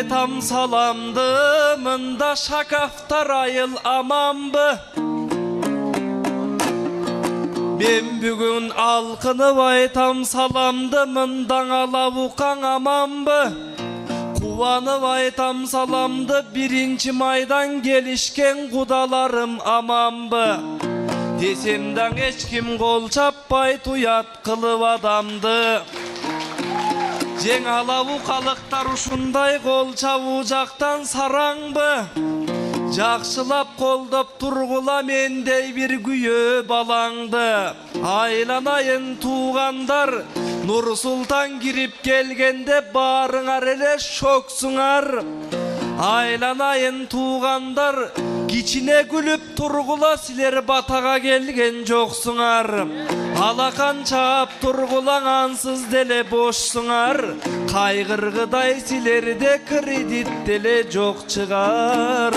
айтам саламды, мында шакафтар айыл аманбы? Мен бүгін алқынып айтам саламды, мындаң алабуқаң аманбы? Қуанып айтам саламды, 1 майдан келишкен құдаларым аманбы? Десемдаң ешкім қол чаппай туят қылып адамды. Жең алабу қалықтар ушундай қол чабу жақтан сараңбы? Жақшылап қолдап тұрғыла мендей бір күйе балаңды. Айланайын туғандар, Нұр Сұлтан кирип келгенде барыңар эле шоксуңар. Айланайын туғандар, кичине күлүп тургула, силер батага келген жоксуңар. Алакан чаап тургулаң, ансыз деле бошсуңар. Кайгыргыдай силерде кредит деле жок чыгар.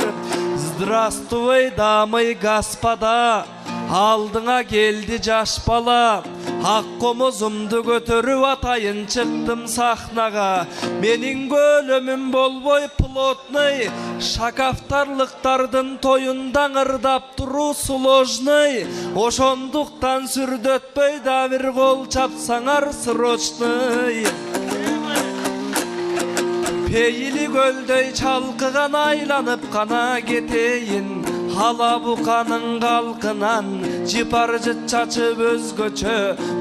Здравствуй, дамы и господа, алдыңа келди жаш бала. Ак комузумду көтөрүп атайын чыктым сахнага. Менин көлөмүм болбой плотный, шакафтарлыктардын тоюнда ырдап туруу сложный. Ошондуктан сүрдөтпөй да бир кол чапсаңар срочный. Пейили көлдөй чалкыган айланып кана кетейин. Алабуканын калкынан жыпар жыт чачып өзгөчө,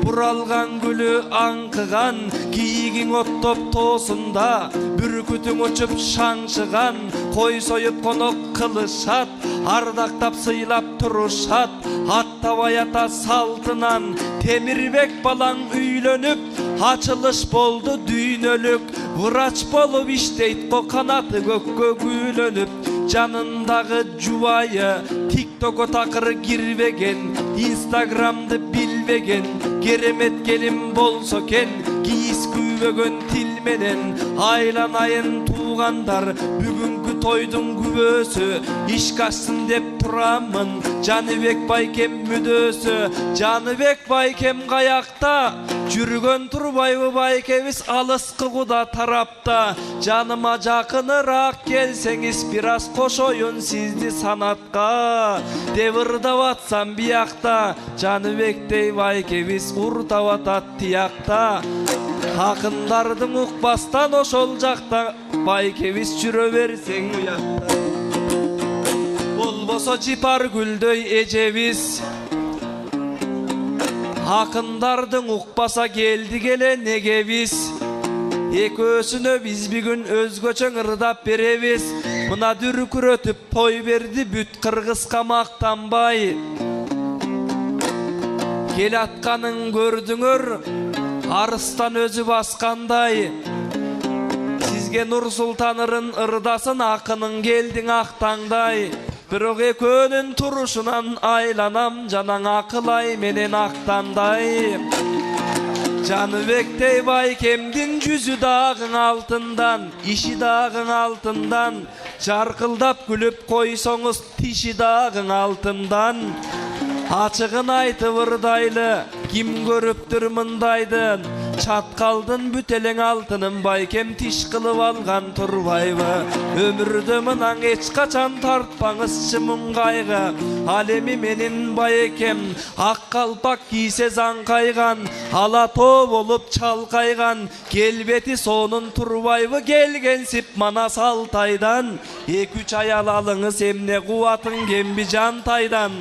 буралган гүлү аңкыган, кийигиң оттоп тоосунда, бүркүтүң учуп шаңшыган, кой союп конок кылышат, ардактап сыйлап турушат, аттабай ата салтынан. Темирбек балаң үйлөнүп, ачылыш болду дүйнөлүк, врач болуп иштейт ко канаты көккө күйлөнүп. Жанындагы жубайы тиктокко такыр кирбеген, инстаграмды билбеген, керемет келин болсо кен, кийиз күйбөгөн тил менен. Айланайын туугандар, бүгүнкү тойдун күбөсү, ишке ашсын деп турамын. Жаныбек байкем мүдөөсү, Жаныбек байкем каякта, жүргөн Турбайбы байкебиз алыскы куда тарапта. Жаныма жакыныраак келсеңиз, бир аз кошоюн сизди санатка. Деп ырдап атсам биякта, Жаныбектей байкебиз уртап атат тиякта. Акындардын укпастан ошол жакта, байкебиз жүрө берсең уякта. Болбосо жыпар гүлдөй эжебиз, акындардын укпаса келдик эле неге биз. Экөөсүнө биз бүгүн өзгөчө ырдап беребиз. Мына дүркүрөтүп той берди бүт кыргызга мактанбай. Кел атканын көрдүңөр, арыстан өзү баскандай. Сизге Нур Султан ырдасын, акынын келдиң актаңдай. Бирок экөөнүн турушунан айланам, жанаң акылай менен актандай. Жаныбектей байкемдин жүзү дагың алтындан, иши дагың алтындан, жаркылдап күлүп койсоңуз тиши дагың алтындан. Ачыгын айтып ырдайлы, ким көрүптүр мындайды, чаткалдын бүтелең алтынын байкем тиш кылып алган Турбайбы. Өмүрдө мынан эч качан тартпаңызчы муң кайгы. Ал эми менин байкем ак калпак кийсе заңкайган, ала тоо болуп чалкайган, келбети сонун Турбайбы келгенсип Манас Алтайдан. 2-3 аял алыңыз, эмне кубатың кемби Жантайдан.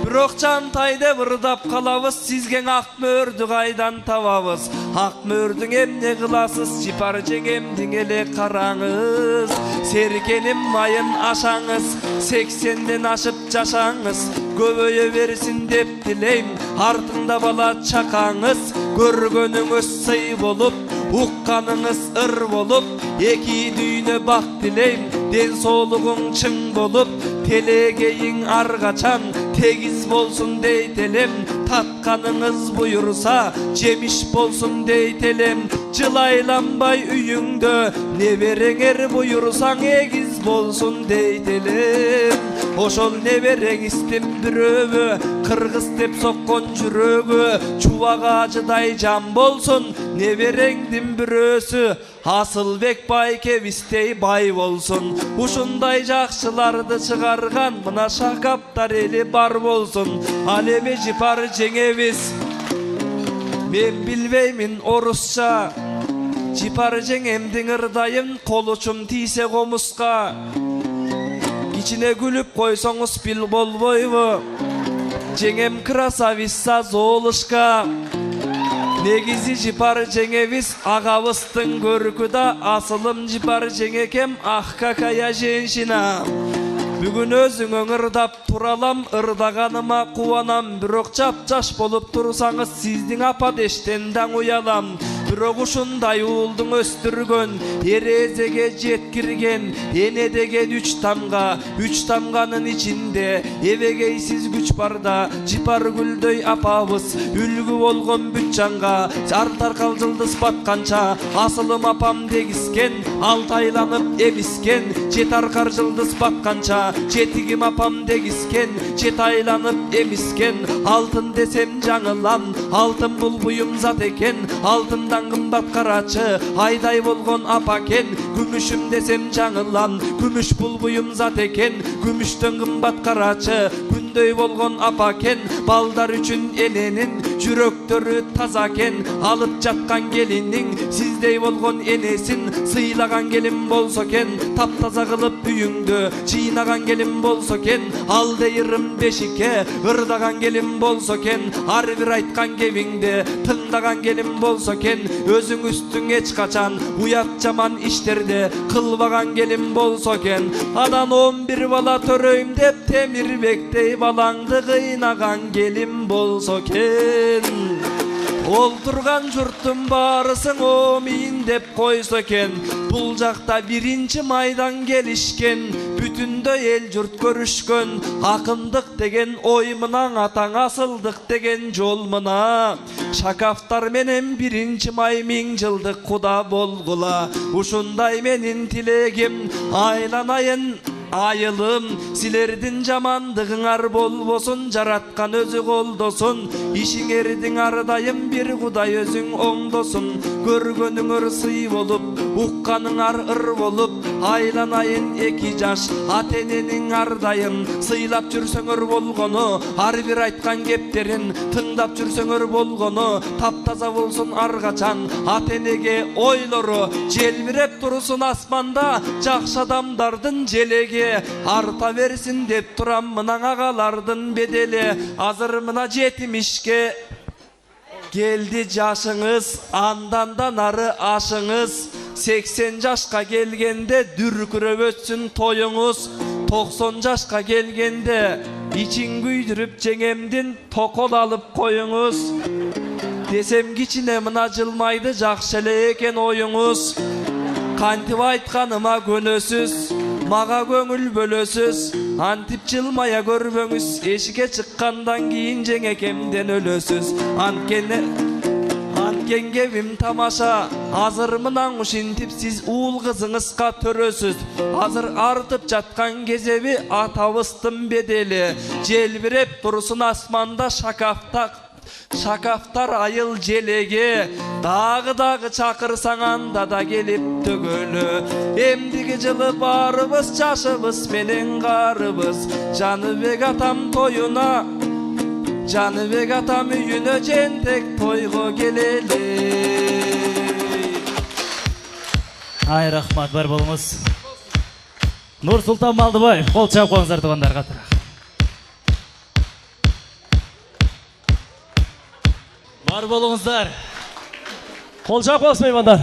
Бирок Жантай деп ырдап калабыз, сизге ак мөөрдү кайдан табабыз? Ак мөөрдүң эмне кыласыз, жыпар жеңемдиң эле караңыз. Серкеним майын ашаңыз, 80ден ашып жашаңыз, көбөйө берсин деп тилейм, артында бала чакаңыз. Көргөнүңүз сый болуп, укканыңыз ыр болуп, эки дүйнө бак тилейм, ден соолугуң чың болуп, телегейиң ар качан тегиз болсун дейт элем. Татканыңыз буйурса, жемиш болсун дейт элем. Жылайланбай үйүңдө, небереңер буйурсаң эгиз болсун дейт элем. ошол небереңиздин бирөөгө кыргыз деп соккон жүрөгү чубак ажыдай жан болсун небереңдин бирөөсү Асылбек байкебиздей бай болсун ушундай жакшыларды чыгарган мына шакаптар эли бар болсун ал эми жипар жеңебиз мен билбеймин орусча жипар жеңемдин ырдайын кол учум тийсе комуска кичине күлүп койсоңуз бил болбойбу жеңем красавица Золушка негизи жипар жеңебиз агабыздын көркү да асылым жипар жеңекем ах какая женщина бүгүн өзүңө ырдап туралам ырдаганыма кубанам бирок жапжаш болуп турсаңыз сиздин апа дештен даң уялам бирок ушундай уулдуң өстүргөн эрезеге жеткирген эне деген үч тамганын ичинде эбегейсиз күч барда жипар гүлдөй апабыз үлгү болгон бүт жанга жар таркал жылдыз батканча асылым апам дегискен алтайланып эбискен жет аркар жылдыз батканча жетигим апам дегискен жет айланып эмискен алтын десем жаңылам алтын бул буюм зат экен алтындан кымбат карачы айдай болгон апа кен күмүшүм десем жаңылам күмүш бул буюм зат экен күмүштөн кымбат карачы күндөй болгон апа кен балдар үчүн эненин жүрөктөрү таза кен алып жаткан келиниң сиздей болгон энесин сыйлаган келин болсо кен таптаза кылып үйүңдү жыйнаган келин болсо кен алдай ырым бешикке ырдаган келин болсо кен ар бир айткан кебиңди тыңдаган келин болсо кен өзүңүздүн эч качан уят жаман иштерди кылбаган келин болсо кен анан 11 бала төрөйм деп Темирбектей балаңды кыйнаган келин болсо кен олтурган журттун баарысың омин деп койсо экен бул жакта 1-майдан келишкен бүтүндөй эл журт көрүшкөн акындык деген ой мынан атаң асылдык деген жол мына шакафтар менен 1-май 1000 жылдык куда болгула ушундай менин тилегим айланайын айылым силердин жамандыгыңар болбосун жараткан өзү колдосун ишиңердин ардайым бир кудай өзүң оңдосун көргөнүңөр сый болуп укканыңар ыр болуп айланайын 2 жаш ата эненин ардайым сыйлап жүрсөңөр болгону ар бир айткан кептерин тыңдап жүрсөңөр болгону таптаза болсун ар качан ата энеге ойлору желбиреп турсун асманда жакшы адамдардын желеги арта берсин деп турам мына агалардын бедели азыр мына 70-ке келди жашыңыз андан да нары ашыңыз 80 жашка келгенде дүркүрөп өтсүн тоюңуз 90 жашка келгенде ичин күйдүрүп жеңемдин токол алып коюңуз десем кичине мына жылмайды жакшы эле экен оюңуз кантип айтканыма көнөсүз мага көңүл бөлөсүз антип жылмая көрбөңүз эшикке чыккандан кийин жеңекемден өлөсүз анткен кебим тамаша азыр мынан ушинтип сиз уул кызыңызга төрөсүз азыр артып жаткан кезеби атабыздын бедели желбиреп турсун асманда шакафтар айыл желеге дагы чакырсаң анда да келип төгөлө эмдиги жылы баарыбыз жашыбыз менен карыбыз Жаныбек атам тоюна Жаныбек атам үйүнө жентек тойго келели ай рахмат бар болуңуз Нурсултан Малдыбаев кол чаап коюңуздар туугандар катары бар болуңуздар кол чаап коесуз меймандар